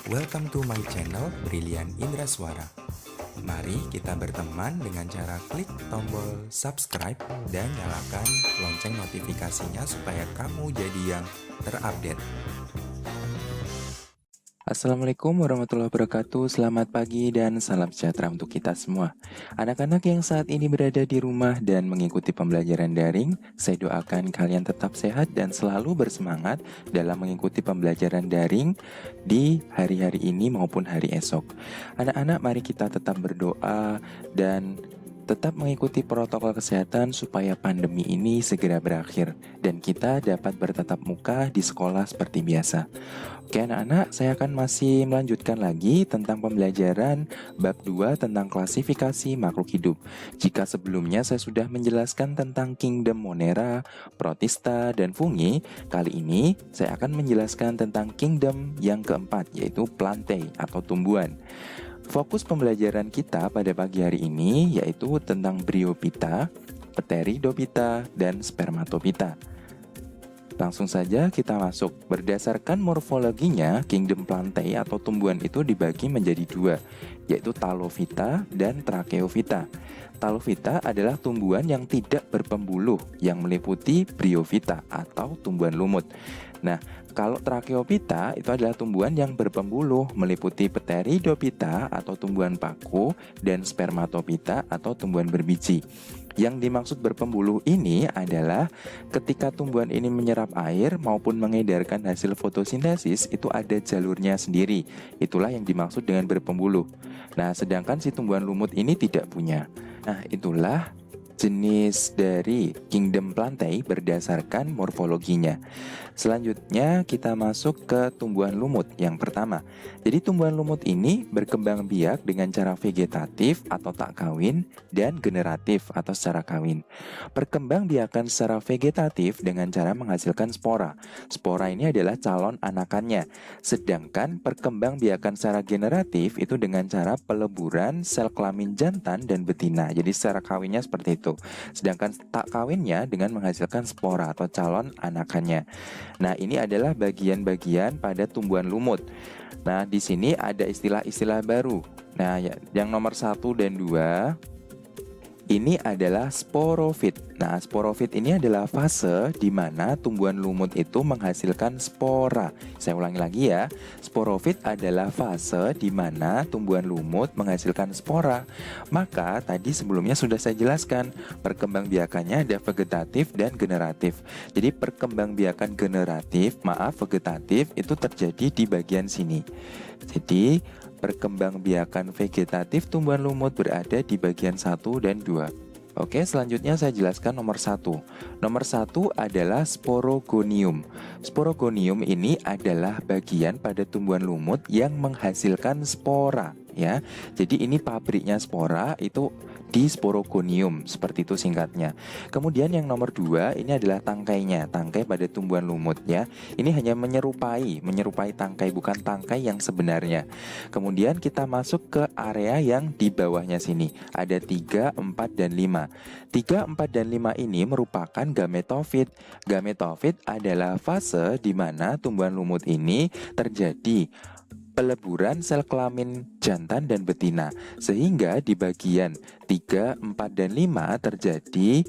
Welcome to my channel Brilian Indra Suara. Mari kita berteman dengan cara klik tombol subscribe dan nyalakan lonceng notifikasinya supaya kamu jadi yang terupdate. Assalamualaikum warahmatullahi wabarakatuh. Selamat pagi dan salam sejahtera untuk kita semua. Anak-anak yang saat ini berada di rumah dan mengikuti pembelajaran daring, saya doakan kalian tetap sehat dan selalu bersemangat dalam mengikuti pembelajaran daring di hari-hari ini maupun hari esok. Anak-anak, mari kita tetap berdoa dan tetap mengikuti protokol kesehatan supaya pandemi ini segera berakhir dan kita dapat bertatap muka di sekolah seperti biasa. Oke anak-anak, saya akan masih melanjutkan lagi tentang pembelajaran bab 2 tentang klasifikasi makhluk hidup. Jika sebelumnya saya sudah menjelaskan tentang kingdom Monera, Protista, dan Fungi, kali ini saya akan menjelaskan tentang kingdom yang keempat, yaitu Plantae atau tumbuhan. Fokus pembelajaran kita pada pagi hari ini yaitu tentang Bryophyta, Pteridophyta, dan Spermatophyta. Langsung saja kita masuk. Berdasarkan morfologinya, kingdom Plantae atau tumbuhan itu dibagi menjadi dua, yaitu Talophyta dan Tracheophyta. Talophyta adalah tumbuhan yang tidak berpembuluh yang meliputi Bryophyta atau tumbuhan lumut. Nah, kalau Tracheophyta itu adalah tumbuhan yang berpembuluh meliputi Pteridophyta atau tumbuhan paku dan Spermatophyta atau tumbuhan berbiji. Yang dimaksud berpembuluh ini adalah ketika tumbuhan ini menyerap air maupun mengedarkan hasil fotosintesis itu ada jalurnya sendiri. Itulah yang dimaksud dengan berpembuluh. Nah, sedangkan si tumbuhan lumut ini tidak punya. Nah, itulah jenis dari kingdom Plantae berdasarkan morfologinya. Selanjutnya kita masuk ke tumbuhan lumut yang pertama. Jadi tumbuhan lumut ini berkembang biak dengan cara vegetatif atau tak kawin dan generatif atau secara kawin. Perkembang biakan secara vegetatif dengan cara menghasilkan spora. Spora ini adalah calon anakannya. Sedangkan perkembang biakan secara generatif itu dengan cara peleburan sel kelamin jantan dan betina. Jadi secara kawinnya seperti itu. Sedangkan tak kawinnya dengan menghasilkan spora atau calon anakannya. Nah, ini adalah bagian-bagian pada tumbuhan lumut. Nah, di sini ada istilah-istilah baru. Nah, yang nomor 1 dan 2 ini adalah sporofit. Nah, sporofit ini adalah fase di mana tumbuhan lumut itu menghasilkan spora. Saya ulangi lagi ya. Sporofit adalah fase di mana tumbuhan lumut menghasilkan spora. Maka tadi sebelumnya sudah saya jelaskan, perkembangbiakannya ada vegetatif dan generatif. Jadi perkembangbiakan vegetatif itu terjadi di bagian sini. Jadi perkembangbiakan vegetatif tumbuhan lumut berada di bagian 1 dan 2. Oke, selanjutnya saya jelaskan nomor 1. Nomor 1 adalah sporogonium. Sporogonium ini adalah bagian pada tumbuhan lumut yang menghasilkan spora, ya. Jadi ini pabriknya spora itu di sporogonium, seperti itu singkatnya. Kemudian yang nomor 2 ini adalah tangkainya, tangkai pada tumbuhan lumut, ya. Ini hanya menyerupai tangkai, bukan tangkai yang sebenarnya. Kemudian kita masuk ke area yang di bawahnya sini. Ada 3, 4, dan 5. 3, 4, dan 5 ini merupakan gametofit. Gametofit adalah fase di mana tumbuhan lumut ini terjadi peleburan sel kelamin jantan dan betina. Sehingga di bagian 3, 4, dan 5 terjadi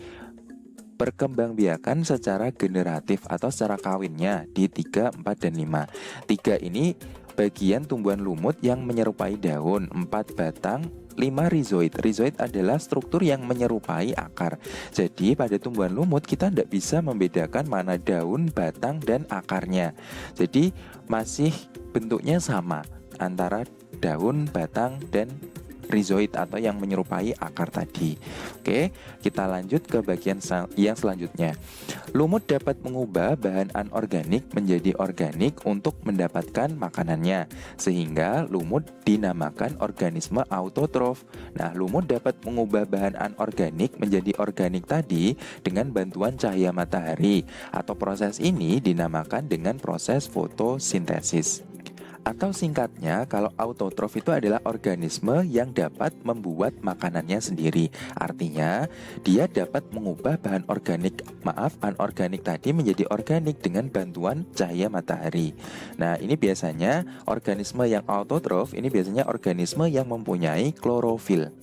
perkembangbiakan secara generatif atau secara kawinnya di 3, 4, dan 5. 3 ini bagian tumbuhan lumut yang menyerupai daun, 4 batang, 5 rizoid. Rizoid adalah struktur yang menyerupai akar. Jadi pada tumbuhan lumut kita tidak bisa membedakan mana daun, batang, dan akarnya. Jadi masih bentuknya sama antara daun, batang, dan rizoid atau yang menyerupai akar tadi. Oke, kita lanjut ke bagian yang selanjutnya. Lumut dapat mengubah bahan anorganik menjadi organik untuk mendapatkan makanannya, sehingga lumut dinamakan organisme autotrof. Nah, lumut dapat mengubah bahan anorganik menjadi organik tadi dengan bantuan cahaya matahari, atau proses ini dinamakan dengan proses fotosintesis. Atau singkatnya, kalau autotrof itu adalah organisme yang dapat membuat makanannya sendiri. Artinya, dia dapat mengubah anorganik tadi menjadi organik dengan bantuan cahaya matahari. Nah, ini biasanya organisme yang autotrof, ini biasanya organisme yang mempunyai klorofil.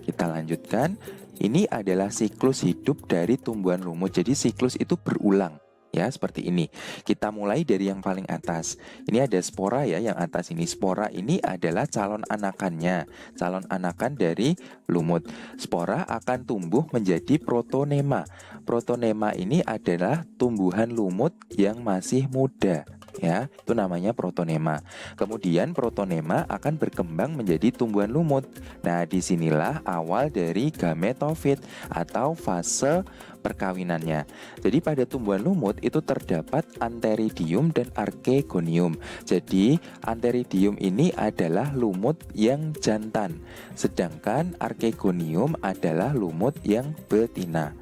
Kita lanjutkan, ini adalah siklus hidup dari tumbuhan lumut. Jadi siklus itu berulang. Ya, seperti ini. Kita mulai dari yang paling atas. Ini ada spora ya, yang atas ini. Spora ini adalah calon anakannya, calon anakan dari lumut. Spora akan tumbuh menjadi protonema. Protonema ini adalah tumbuhan lumut yang masih muda. Ya, itu namanya protonema. Kemudian protonema akan berkembang menjadi tumbuhan lumut. Nah, disinilah awal dari gametofit atau fase perkawinannya. Jadi pada tumbuhan lumut itu terdapat antheridium dan archegonium. Jadi antheridium ini adalah lumut yang jantan, sedangkan archegonium adalah lumut yang betina.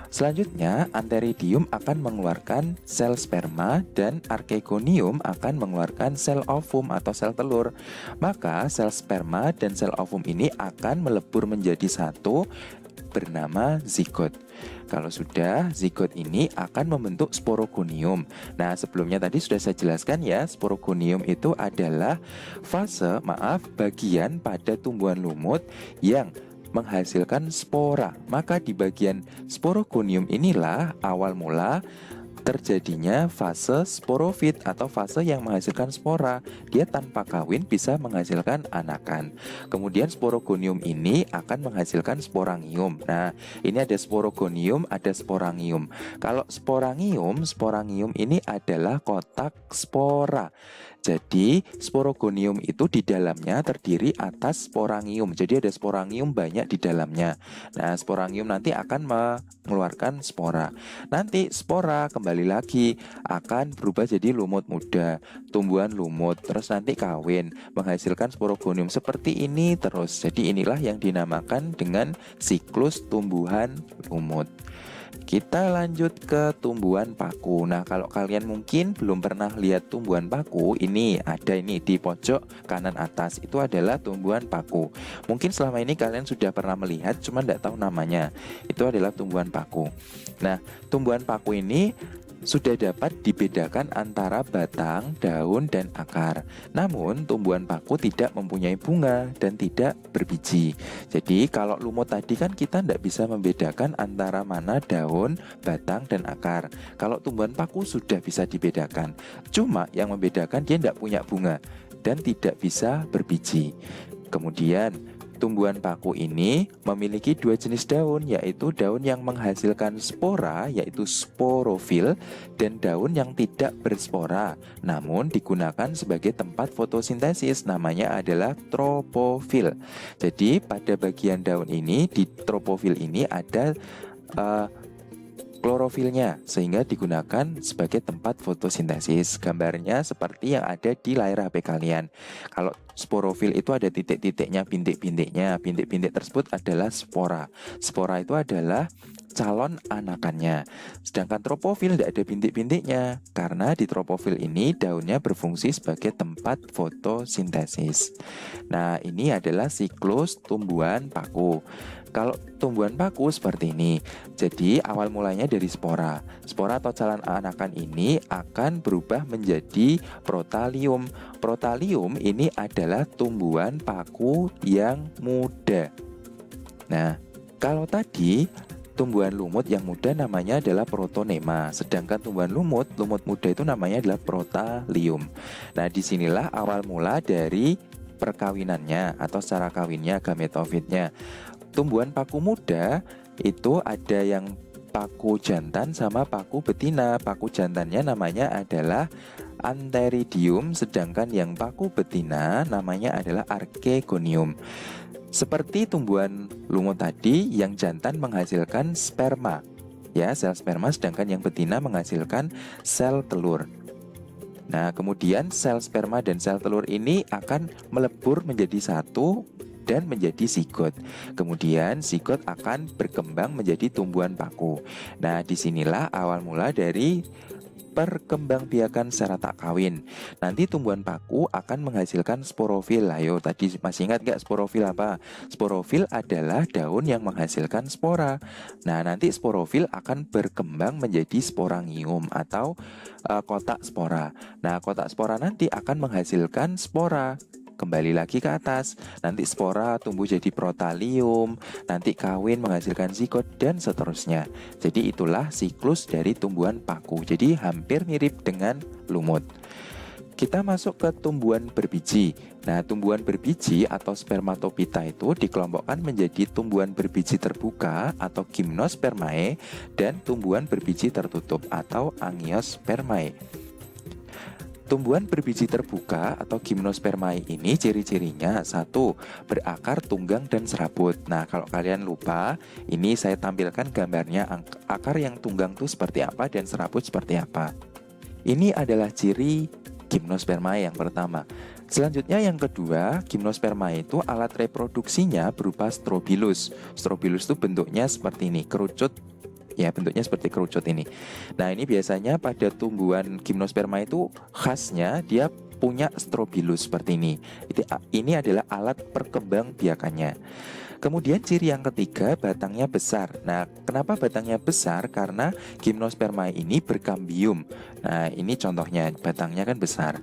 Selanjutnya, antheridium akan mengeluarkan sel sperma dan archegonium akan mengeluarkan sel ovum atau sel telur. Maka sel sperma dan sel ovum ini akan melebur menjadi satu bernama zigot. Kalau sudah, zigot ini akan membentuk sporogonium. Nah, sebelumnya tadi sudah saya jelaskan ya, sporogonium itu adalah bagian pada tumbuhan lumut yang menghasilkan spora. Maka di bagian sporogonium inilah awal mula terjadinya fase sporofit atau fase yang menghasilkan spora. Dia tanpa kawin bisa menghasilkan anakan. Kemudian sporogonium ini akan menghasilkan sporangium. Nah, ini ada sporogonium, ada sporangium. Kalau sporangium ini adalah kotak spora. Jadi sporogonium itu di dalamnya terdiri atas sporangium. Jadi ada sporangium banyak di dalamnya. Nah, sporangium nanti akan mengeluarkan spora. Nanti spora kembali lagi akan berubah jadi lumut muda, tumbuhan lumut, terus nanti kawin, menghasilkan sporogonium seperti ini terus. Jadi inilah yang dinamakan dengan siklus tumbuhan lumut. Kita lanjut ke tumbuhan paku. Nah, kalau kalian mungkin belum pernah lihat tumbuhan paku, ini ada ini di pojok kanan atas. Itu adalah tumbuhan paku. Mungkin selama ini kalian sudah pernah melihat, cuma tidak tahu namanya. Itu adalah tumbuhan paku. Nah, tumbuhan paku ini sudah dapat dibedakan antara batang, daun, dan akar. Namun, tumbuhan paku tidak mempunyai bunga dan tidak berbiji. Jadi, kalau lumut tadi kan kita tidak bisa membedakan antara mana daun, batang, dan akar. Kalau tumbuhan paku sudah bisa dibedakan. Cuma yang membedakan dia tidak punya bunga dan tidak bisa berbiji. Kemudian, tumbuhan paku ini memiliki dua jenis daun, yaitu daun yang menghasilkan spora, yaitu sporofil, dan daun yang tidak berspora, namun digunakan sebagai tempat fotosintesis, namanya adalah tropofil. Jadi pada bagian daun ini, di tropofil ini ada klorofilnya, sehingga digunakan sebagai tempat fotosintesis. Gambarnya seperti yang ada di layar HP kalian. Kalau sporofil itu ada titik-titiknya, bintik-bintiknya. Bintik-bintik tersebut adalah spora. Spora itu adalah calon anakannya. Sedangkan tropofil tidak ada bintik-bintiknya, karena di tropofil ini daunnya berfungsi sebagai tempat fotosintesis. Nah, ini adalah siklus tumbuhan paku. Kalau tumbuhan paku seperti ini, jadi awal mulanya dari spora. Spora atau calon anakan ini akan berubah menjadi protalium. Protalium ini adalah tumbuhan paku yang muda. Nah, kalau tadi tumbuhan lumut yang muda namanya adalah protonema, sedangkan tumbuhan lumut muda itu namanya adalah protalium. Nah, disinilah awal mula dari perkawinannya atau secara kawinnya, gametofitnya. Tumbuhan paku muda itu ada yang paku jantan sama paku betina. Paku jantannya namanya adalah antheridium, sedangkan yang paku betina namanya adalah archegonium. Seperti tumbuhan lumut tadi, yang jantan menghasilkan sperma, ya, sel sperma, sedangkan yang betina menghasilkan sel telur. Nah, kemudian sel sperma dan sel telur ini akan melebur menjadi satu dan menjadi zigot. Kemudian zigot akan berkembang menjadi tumbuhan paku. Nah, disinilah awal mula dari perkembangbiakan secara tak kawin. Nanti tumbuhan paku akan menghasilkan sporofil. Ayo, tadi masih ingat gak sporofil apa? Sporofil adalah daun yang menghasilkan spora. Nah, nanti sporofil akan berkembang menjadi sporangium atau kotak spora. Nah, kotak spora nanti akan menghasilkan spora. Kembali lagi ke atas, nanti spora tumbuh jadi protalium, nanti kawin menghasilkan zigot, dan seterusnya. Jadi itulah siklus dari tumbuhan paku. Jadi hampir mirip dengan lumut. Kita masuk ke tumbuhan berbiji. Nah, tumbuhan berbiji atau spermatopita itu dikelompokkan menjadi tumbuhan berbiji terbuka atau gymnospermae dan tumbuhan berbiji tertutup atau angiospermae. Tumbuhan berbiji terbuka atau gymnospermae ini ciri-cirinya: satu, berakar tunggang dan serabut. Nah, kalau kalian lupa, ini saya tampilkan gambarnya akar yang tunggang itu seperti apa dan serabut seperti apa. Ini adalah ciri gymnospermae yang pertama. Selanjutnya yang kedua, gymnospermae itu alat reproduksinya berupa strobilus. Strobilus itu bentuknya seperti ini, kerucut. Ya, bentuknya seperti kerucut ini. Nah, ini biasanya pada tumbuhan gymnosperma itu khasnya dia punya strobilus seperti ini. Ini adalah alat perkembangbiakannya. Kemudian ciri yang ketiga, batangnya besar. Nah, kenapa batangnya besar? Karena gymnosperma ini berkambium. Nah, ini contohnya, batangnya kan besar.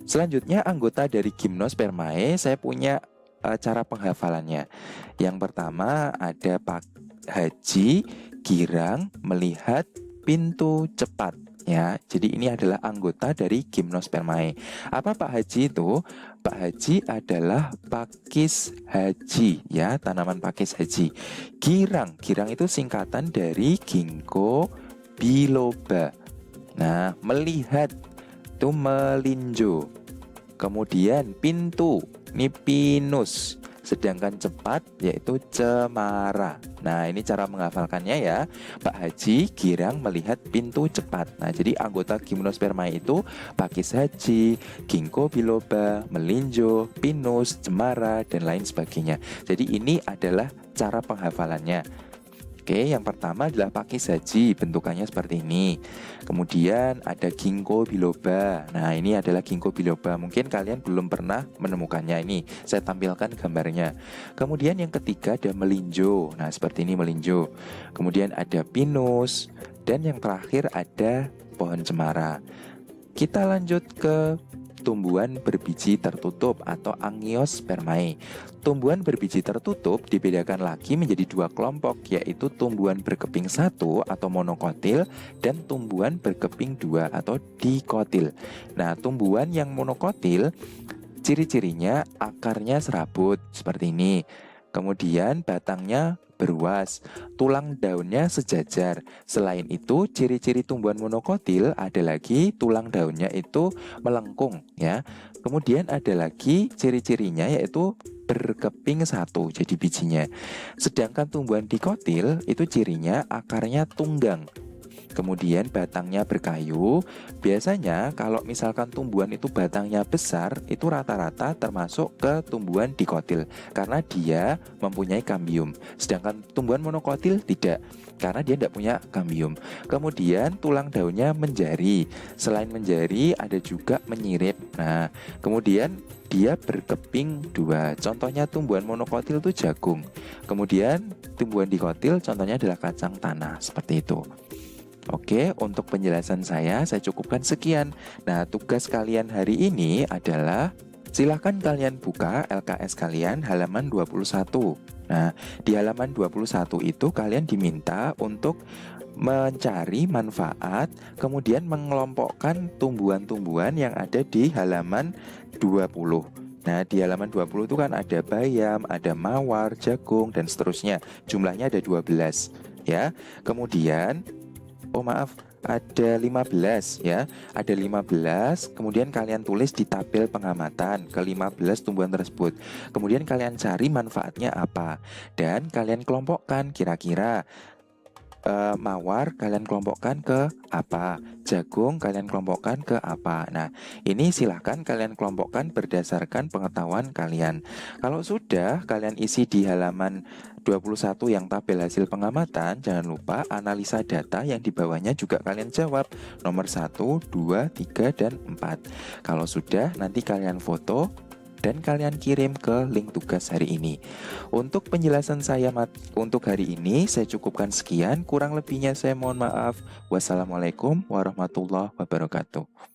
Selanjutnya anggota dari gymnospermae, saya punya cara penghafalannya. Yang pertama ada Pak Haji, girang, melihat, pintu, cepat. Ya, jadi ini adalah anggota dari gymnospermae. Apa Pak Haji itu? Pak Haji adalah pakis haji, ya, tanaman pakis haji. Girang, girang itu singkatan dari ginkgo biloba. Nah, melihat itu melinjo. Kemudian pintu, ini pinus. Sedangkan cepat yaitu cemara. Nah, ini cara menghafalkannya ya. Pak Haji, girang, melihat, pintu, cepat. Nah, jadi anggota gymnospermae itu pakis haji, ginkgo biloba, melinjo, pinus, cemara, dan lain sebagainya. Jadi ini adalah cara penghafalannya. Oke, yang pertama adalah pakis haji, bentukannya seperti ini. Kemudian ada ginkgo biloba. Nah, ini adalah ginkgo biloba. Mungkin kalian belum pernah menemukannya. Ini saya tampilkan gambarnya. Kemudian yang ketiga ada melinjo. Nah, seperti ini melinjo. Kemudian ada pinus. Dan yang terakhir ada pohon cemara. Kita lanjut ke tumbuhan berbiji tertutup atau angiospermae. Tumbuhan berbiji tertutup dibedakan lagi menjadi dua kelompok, yaitu tumbuhan berkeping satu atau monokotil dan tumbuhan berkeping dua atau dikotil. Nah, tumbuhan yang monokotil ciri-cirinya akarnya serabut seperti ini. Kemudian batangnya beruas, tulang daunnya sejajar. Selain itu, ciri-ciri tumbuhan monokotil ada lagi tulang daunnya itu melengkung, ya. Kemudian ada lagi ciri-cirinya yaitu berkeping satu, jadi bijinya. Sedangkan tumbuhan dikotil itu cirinya akarnya tunggang. Kemudian batangnya berkayu. Biasanya kalau misalkan tumbuhan itu batangnya besar, itu rata-rata termasuk ke tumbuhan dikotil karena dia mempunyai kambium. Sedangkan tumbuhan monokotil tidak, karena dia tidak punya kambium. Kemudian tulang daunnya menjari. Selain menjari ada juga menyirip. Nah, kemudian dia berkeping dua. Contohnya tumbuhan monokotil itu jagung. Kemudian tumbuhan dikotil contohnya adalah kacang tanah, seperti itu. Oke, untuk penjelasan saya cukupkan sekian. Nah, tugas kalian hari ini adalah silahkan kalian buka LKS kalian halaman 21. Nah, di halaman 21 itu kalian diminta untuk mencari manfaat, kemudian mengelompokkan tumbuhan-tumbuhan yang ada di halaman 20. Nah, di halaman 20 itu kan ada bayam, ada mawar, jagung, dan seterusnya. Jumlahnya ada 12, ya. Kemudian ada 15 ya. Ada 15, kemudian kalian tulis di tabel pengamatan ke 15 tumbuhan tersebut. Kemudian kalian cari manfaatnya apa dan kalian kelompokkan kira-kira mawar kalian kelompokkan ke apa, jagung kalian kelompokkan ke apa. Nah, ini silahkan kalian kelompokkan berdasarkan pengetahuan kalian. Kalau sudah, kalian isi di halaman 21 yang tabel hasil pengamatan. Jangan lupa analisa data yang di bawahnya juga kalian jawab. Nomor 1, 2, 3, dan 4. Kalau sudah, nanti kalian foto dan kalian kirim ke link tugas hari ini. Untuk penjelasan saya untuk hari ini saya cukupkan sekian, kurang lebihnya saya mohon maaf. Wassalamualaikum warahmatullahi wabarakatuh.